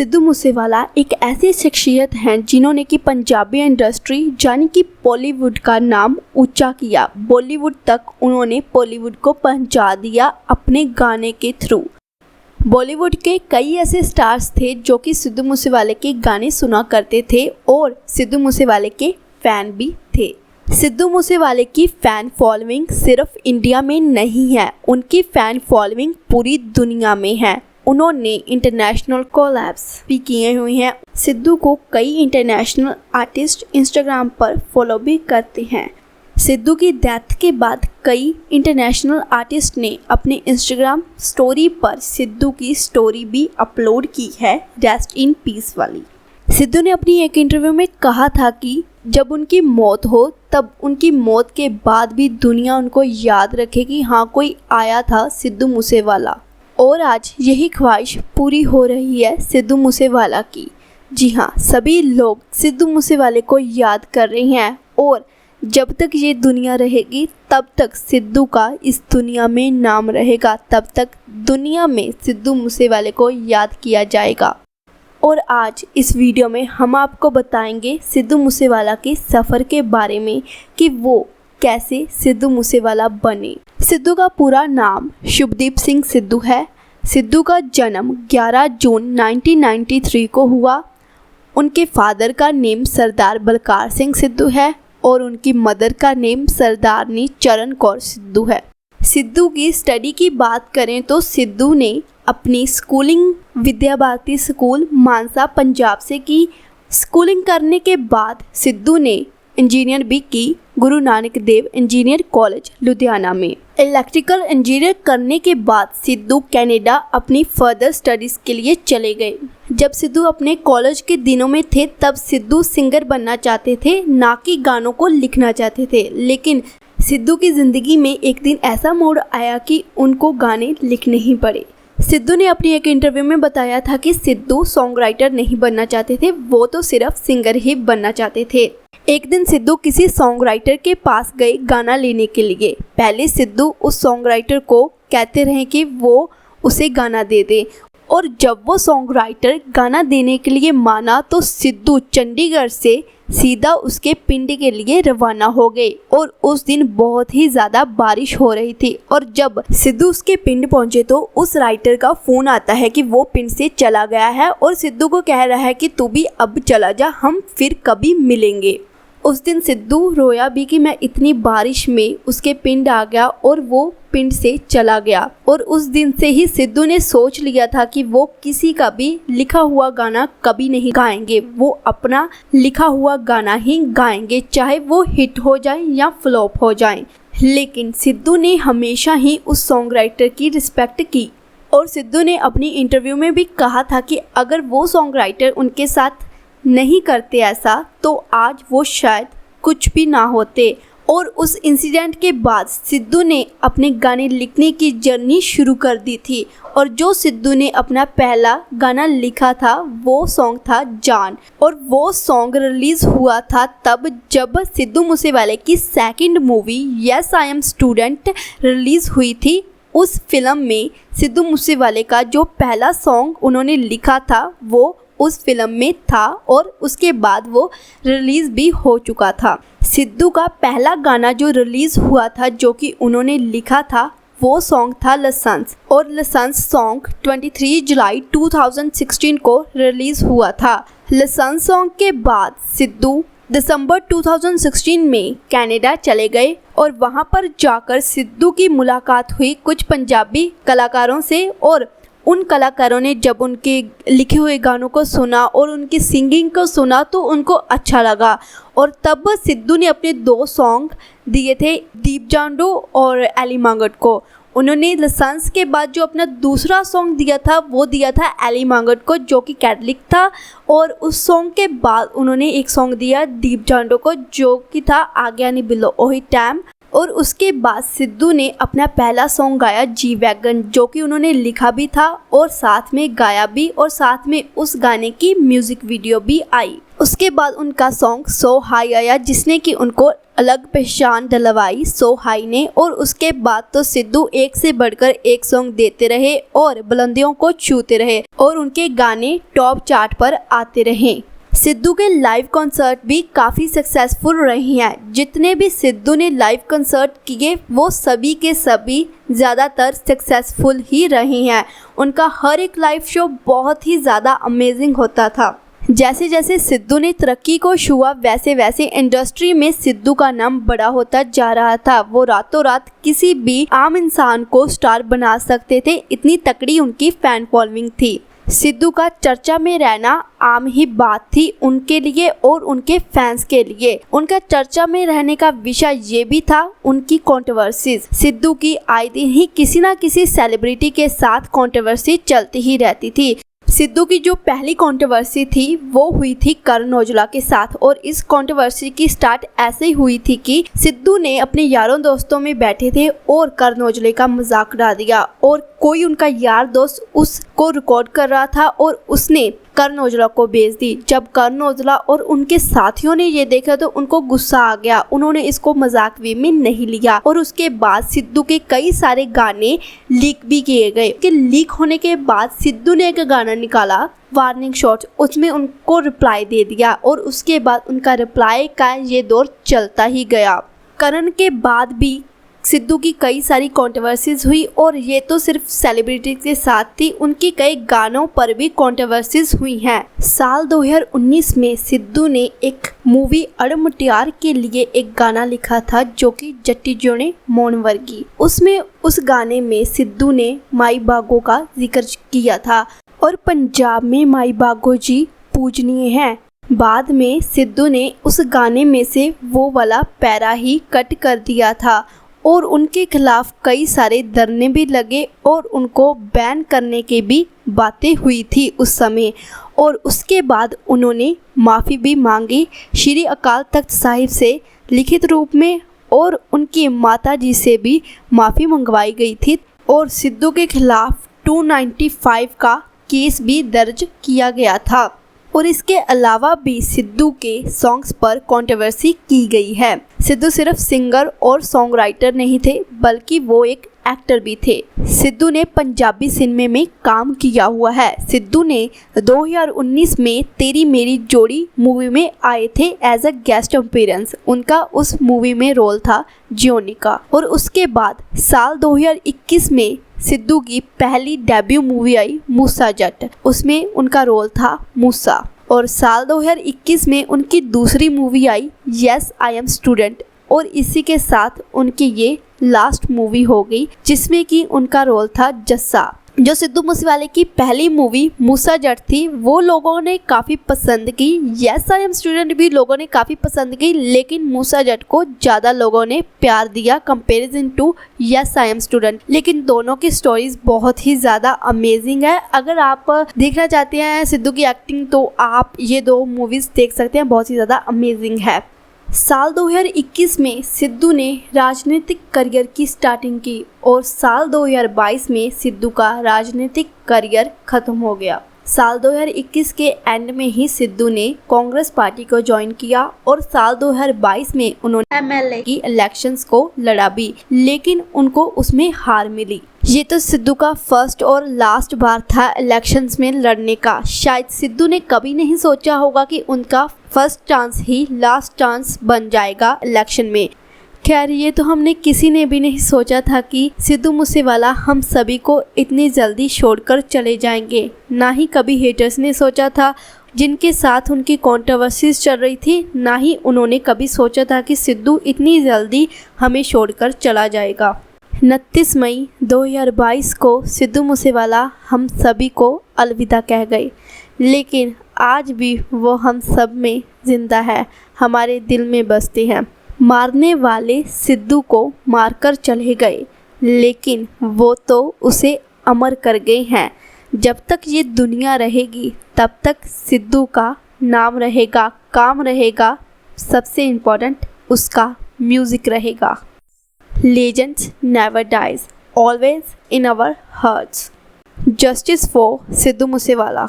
सिद्धू मूसेवाला एक ऐसी शख्सियत हैं जिन्होंने कि पंजाबी इंडस्ट्री यानी कि बॉलीवुड का नाम ऊंचा किया। बॉलीवुड तक उन्होंने बॉलीवुड को पहुंचा दिया अपने गाने के थ्रू। बॉलीवुड के कई ऐसे स्टार्स थे जो कि सिद्धू मूसेवाले के गाने सुना करते थे और सिद्धू मूसेवाले के फ़ैन भी थे। सिद्धू मूसेवाले की फ़ैन फॉलोइंग सिर्फ इंडिया में नहीं है, उनकी फ़ैन फॉलोइंग पूरी दुनिया में है। उन्होंने इंटरनेशनल कोलैब्स भी किए हुए हैं। सिद्धू को कई इंटरनेशनल आर्टिस्ट इंस्टाग्राम पर फॉलो भी करते हैं। सिद्धू की डेथ के बाद कई इंटरनेशनल आर्टिस्ट ने अपने इंस्टाग्राम स्टोरी पर सिद्धू की स्टोरी भी अपलोड की है, रेस्ट इन पीस वाली। सिद्धू ने अपनी एक इंटरव्यू में कहा था कि जब उनकी मौत हो तब उनकी मौत के बाद भी दुनिया उनको याद रखे कि हाँ, कोई आया था सिद्धू मूसेवाला। और आज यही ख्वाहिश पूरी हो रही है सिद्धू मूसेवाला की। जी हाँ, सभी लोग सिद्धू मूसेवाले को याद कर रहे हैं और जब तक ये दुनिया रहेगी तब तक सिद्धू का इस दुनिया में नाम रहेगा, तब तक दुनिया में सिद्धू मूसेवाले को याद किया जाएगा। और आज इस वीडियो में हम आपको बताएंगे सिद्धू मूसेवाला के सफ़र के बारे में कि वो कैसे सिद्धू मूसेवाला बने। सिद्धू का पूरा नाम शुभदीप सिंह सिद्धू है। सिद्धू का जन्म 11 जून 1993 को हुआ। उनके फादर का नेम सरदार बलकार सिंह सिद्धू है और उनकी मदर का नेम सरदारनी चरण कौर सिद्धू है। सिद्धू की स्टडी की बात करें तो सिद्धू ने अपनी स्कूलिंग विद्या भारती स्कूल मानसा पंजाब से की। स्कूलिंग करने के बाद सिद्धू ने इंजीनियर भी की गुरु नानक देव इंजीनियर कॉलेज लुधियाना में। इलेक्ट्रिकल इंजीनियर करने के बाद सिद्धू कनाडा अपनी फर्दर स्टडीज़ के लिए चले गए। जब सिद्धू अपने कॉलेज के दिनों में थे तब सिद्धू सिंगर बनना चाहते थे, ना कि गानों को लिखना चाहते थे। लेकिन सिद्धू की ज़िंदगी में एक दिन ऐसा मोड़ आया कि उनको गाने लिखने ही पड़े। सिद्धू ने अपनी एक इंटरव्यू में बताया था कि सिद्धू सॉन्ग राइटर नहीं बनना चाहते थे, वो तो सिर्फ सिंगर ही बनना चाहते थे। एक दिन सिद्धू किसी सॉन्ग राइटर के पास गए गाना लेने के लिए। पहले सिद्धू उस सॉन्ग राइटर को कहते रहे कि वो उसे गाना दे दे और जब वो सॉन्ग राइटर गाना देने के लिए माना तो सिद्धू चंडीगढ़ से सीधा उसके पिंड के लिए रवाना हो गए। और उस दिन बहुत ही ज़्यादा बारिश हो रही थी और जब सिद्धू उसके पिंड पहुंचे तो उस राइटर का फ़ोन आता है कि वो पिंड से चला गया है और सिद्धू को कह रहा है कि तू भी अब चला जा, हम फिर कभी मिलेंगे। उस दिन सिद्धू रोया भी कि मैं इतनी बारिश में उसके पिंड आ गया और वो पिंड से चला गया। और उस दिन से ही सिद्धू ने सोच लिया था कि वो किसी का भी लिखा हुआ गाना कभी नहीं गाएंगे, वो अपना लिखा हुआ गाना ही गाएंगे, चाहे वो हिट हो जाए या फ्लॉप हो जाए। लेकिन सिद्धू ने हमेशा ही उस सॉन्ग राइटर की रिस्पेक्ट की और सिद्धू ने अपनी इंटरव्यू में भी कहा था कि अगर वो सॉन्ग राइटर उनके साथ नहीं करते ऐसा तो आज वो शायद कुछ भी ना होते। और उस इंसिडेंट के बाद सिद्धू ने अपने गाने लिखने की जर्नी शुरू कर दी थी और जो सिद्धू ने अपना पहला गाना लिखा था वो सॉन्ग था जान। और वो सॉन्ग रिलीज़ हुआ था तब जब सिद्धू मूसेवाले की second movie yes I am student release हुई थी। उस फिल्म में सिद्धू मूसेवाले का जो पहला सॉन्ग उन्होंने लिखा था वो उस फिल्म में था और उसके बाद वो रिलीज़ भी हो चुका था। सिद्धू का पहला गाना जो रिलीज़ हुआ था जो कि उन्होंने लिखा था वो सॉन्ग था लाइसेंस और लाइसेंस सॉन्ग 23 जुलाई 2016 को रिलीज़ हुआ था। लाइसेंस सॉन्ग के बाद सिद्धू दिसंबर 2016 में कनाडा चले गए और वहाँ पर जाकर सिद्धू की मुलाकात हुई कुछ पंजाबी कलाकारों से और उन कलाकारों ने जब उनके लिखे हुए गानों को सुना और उनकी सिंगिंग को सुना तो उनको अच्छा लगा। और तब सिद्धू ने अपने 2 सॉन्ग दिए थे दीप जांडू और एली मांगट को। उन्होंने लाइसेंस के बाद जो अपना दूसरा सॉन्ग दिया था वो दिया था एली मांगट को जो कि कैथलिक था। और उस सॉन्ग के बाद उन्होंने एक सॉन्ग दिया दीप जांडू को जो कि था आ गया नी बिलो ओही टाइम। और उसके बाद सिद्धू ने अपना पहला सॉन्ग गाया जी वैगन जो कि उन्होंने लिखा भी था और साथ में गाया भी और साथ में उस गाने की म्यूज़िक वीडियो भी आई। उसके बाद उनका सॉन्ग सो हाई आया, जिसने कि उनको अलग पहचान दिलवाई सो हाई ने। और उसके बाद तो सिद्धू एक से बढ़कर एक सॉन्ग देते रहे और बुलंदियों को छूते रहे और उनके गाने टॉप चार्ट पर आते रहे। सिद्धू के लाइव कॉन्सर्ट भी काफ़ी सक्सेसफुल रहे हैं। जितने भी सिद्धू ने लाइव कॉन्सर्ट किए वो सभी के सभी ज़्यादातर सक्सेसफुल ही रहे हैं। उनका हर एक लाइव शो बहुत ही ज़्यादा अमेजिंग होता था। जैसे जैसे सिद्धू ने तरक्की को छुआ वैसे वैसे इंडस्ट्री में सिद्धू का नाम बड़ा होता जा रहा था। वो रातों रात किसी भी आम इंसान को स्टार बना सकते थे, इतनी तकड़ी उनकी फैन फॉलोइंग थी। सिद्धू का चर्चा में रहना आम ही बात थी उनके लिए और उनके फैंस के लिए। उनका चर्चा में रहने का विषय ये भी था उनकी कंट्रोवर्सीज। सिद्धू की आए दिन ही किसी ना किसी सेलिब्रिटी के साथ कंट्रोवर्सी चलती ही रहती थी। सिद्धू की जो पहली कंट्रोवर्सी थी वो हुई थी करण औजला के साथ। और इस कंट्रोवर्सी की स्टार्ट ऐसे ही हुई थी कि सिद्धू ने अपने यारों दोस्तों में बैठे थे और करण औजले का मजाक उड़ा दिया और कोई उनका यार दोस्त उसको रिकॉर्ड कर रहा था और उसने करण औजला को भेज दी। जब करण औजला और उनके साथियों ने ये देखा तो उनको गुस्सा आ गया। उन्होंने इसको मजाक वे में नहीं लिया और उसके बाद सिद्धू के कई सारे गाने लीक भी किए गए। कि लीक होने के बाद सिद्धू ने एक गाना निकाला वार्निंग शॉट, उसमें उनको रिप्लाई दे दिया और उसके बाद उनका रिप्लाई का ये दौर चलता ही गया। करण के बाद भी सिद्धू की कई सारी कंट्रोवर्सीज हुई और ये तो सिर्फ सेलिब्रिटी के साथ थी, उनकी कई गानों पर भी कंट्रोवर्सीज हुई हैं। साल 2019 में सिद्धू ने एक मूवी अड़ मुटियार के लिए एक गाना लिखा था जो कि जट्टी जोने मौन वर्गी। उसमें उस गाने में सिद्धू ने माई बागो का जिक्र किया था और पंजाब में माई बागो जी पूजनीय हैं। बाद में सिद्धू ने उस गाने में से वो वाला पैरा ही कट कर दिया था और उनके खिलाफ कई सारे धरने भी लगे और उनको बैन करने की भी बातें हुई थी उस समय। और उसके बाद उन्होंने माफ़ी भी मांगी श्री अकाल तख्त साहिब से लिखित रूप में और उनकी माता जी से भी माफ़ी मंगवाई गई थी और सिद्धू के खिलाफ 295 का केस भी दर्ज किया गया था। और इसके अलावा भी सिद्धू के सॉन्ग्स पर कंट्रोवर्सी की गई है। सिद्धू सिर्फ सिंगर और सॉन्ग राइटर नहीं थे बल्कि वो एक एक्टर भी थे। सिद्धू ने पंजाबी सिनेमे में काम किया हुआ है। सिद्धू ने 2019 में तेरी मेरी जोड़ी मूवी में आए थे एज अ गेस्ट अपीयरेंस। उनका उस मूवी में रोल था जियोनी का। और उसके बाद साल 2021 में सिद्धू की पहली डेब्यू मूवी आई मूसा जट, उसमें उनका रोल था मूसा। और साल 2021 में उनकी दूसरी movie I yes I am student और इसी के साथ उनकी ये लास्ट मूवी हो गई जिसमें कि उनका रोल था जस्सा। जो सिद्धू मूसेवाले की पहली मूवी मूसा जट थी वो लोगों ने काफ़ी पसंद की। यस आई एम स्टूडेंट भी लोगों ने काफ़ी पसंद की, लेकिन मूसा जट को ज़्यादा लोगों ने प्यार दिया comparison to yes I am student. लेकिन दोनों की स्टोरीज बहुत ही ज़्यादा अमेजिंग है। अगर आप देखना चाहते हैं सिद्धू की एक्टिंग तो आप ये दो मूवीज़ देख सकते हैं, बहुत ही ज़्यादा अमेजिंग है। साल 2021 में सिद्धू ने राजनीतिक करियर की स्टार्टिंग की और साल 2022 में सिद्धू का राजनीतिक करियर खत्म हो गया। साल 2021 के एंड में ही सिद्धू ने कांग्रेस पार्टी को ज्वाइन किया और साल 2022 में उन्होंने एमएलए की इलेक्शंस को लड़ा भी, लेकिन उनको उसमें हार मिली। ये तो सिद्धू का फर्स्ट और लास्ट बार था इलेक्शंस में लड़ने का। शायद सिद्धू ने कभी नहीं सोचा होगा कि उनका फर्स्ट चांस ही लास्ट चांस बन जाएगा इलेक्शन में। खैर ये तो हमने किसी ने भी नहीं सोचा था कि सिद्धू मूसेवाला हम सभी को इतनी जल्दी छोड़कर चले जाएंगे। ना ही कभी हेटर्स ने सोचा था जिनके साथ उनकी कंट्रोवर्सीज चल रही थी, ना ही उन्होंने कभी सोचा था कि सिद्धू इतनी जल्दी हमें छोड़कर चला जाएगा। 29 मई 2022 को सिद्धू मूसेवाला हम सभी को अलविदा कह गए, लेकिन आज भी वो हम सब में ज़िंदा है, हमारे दिल में बसते हैं। मारने वाले सिद्धू को मारकर चले गए, लेकिन वो तो उसे अमर कर गए हैं। जब तक ये दुनिया रहेगी तब तक सिद्धू का नाम रहेगा, काम रहेगा, सबसे इम्पोर्टेंट उसका म्यूज़िक रहेगा। Legends never dies, always in our hearts. Justice for Sidhu Moosewala.